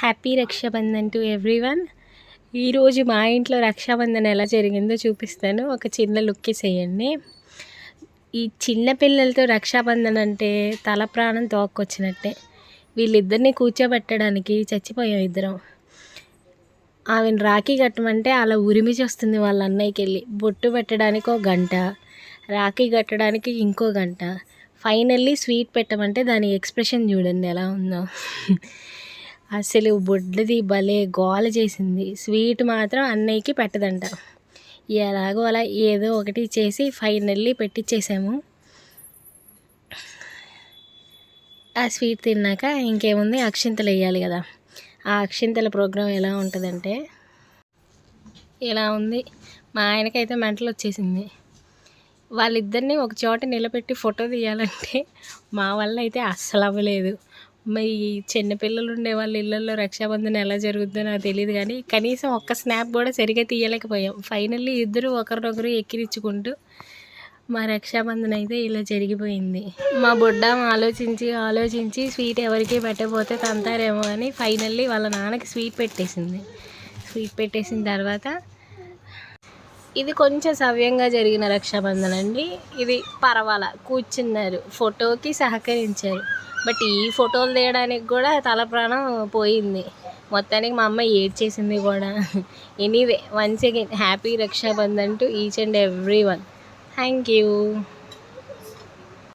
Happy Rakshabandhan to everyone. ఈరోజు మా ఇంట్లో రక్షాబంధన్ ఎలా జరిగిందో చూపిస్తాను. ఒక చిన్న లుక్ వేసేయండి. ఈ చిన్న పిల్లలతో రక్షాబంధన్ అంటే తల ప్రాణం తోక్కొచ్చినట్టే. వీళ్ళిద్దరిని కూర్చోబెట్టడానికి చచ్చిపోయాం ఇద్దరం. ఆమెను రాఖీ కట్టమంటే అలా ఉరిమి చేస్తుంది వాళ్ళ అన్నయ్యకి వెళ్ళి. బొట్టు పెట్టడానికి ఒక గంట, రాఖీ కట్టడానికి ఇంకో గంట, ఫైనల్లీ స్వీట్ పెట్టమంటే దాని ఎక్స్ప్రెషన్ చూడండి ఎలా ఉందో. అసలు బొడ్డది భలే గోల చేసింది. స్వీట్ మాత్రం అన్నయ్యకి పెట్టదంట. ఎలాగో అలా ఏదో ఒకటి చేసి ఫైనల్లీ పెట్టించేసాము. ఆ స్వీట్ తిన్నాక ఇంకేముంది, అక్షింతలు వేయాలి కదా. ఆ అక్షింతల ప్రోగ్రాం ఎలా ఉంటుందంటే ఇలా ఉంది. మా ఆయనకైతే మెంటలు వచ్చేసింది. వాళ్ళిద్దరిని ఒక చోట నిలబెట్టి ఫోటో తీయాలంటే మా వల్ల అయితే అస్సలు అవ్వలేదు. మరి చిన్నపిల్లలు ఉండే వాళ్ళ ఇళ్ళల్లో రక్షాబంధన్ ఎలా జరుగుతుందో నాకు తెలియదు, కానీ కనీసం ఒక్క స్నాప్ కూడా సరిగ్గా తీయలేకపోయాం. ఫైనల్లీ ఇద్దరు ఒకరినొకరు ఎక్కిరించుకుంటూ మా రక్షాబంధన్ అయితే ఇలా జరిగిపోయింది. మా బుడ్డ ఆలోచించి స్వీట్ ఎవరికి పెట్టకపోతే తంతారేమో అని ఫైనల్లీ వాళ్ళ నాన్నకి స్వీట్ పెట్టేసింది. స్వీట్ పెట్టేసిన తర్వాత ఇది కొంచెం సవ్యంగా జరిగిన రక్షాబంధన్ అండి. ఇది పర్వాలా, కూర్చున్నారు, ఫోటోకి సహకరించారు. బట్ ఈ ఫోటోలు తీయడానికి కూడా తల ప్రాణం పోయింది. మొత్తానికి మా అమ్మ ఏడ్చేసింది కూడా. Anyway, once again happy Rakshabandhan to each and every one. Thank you.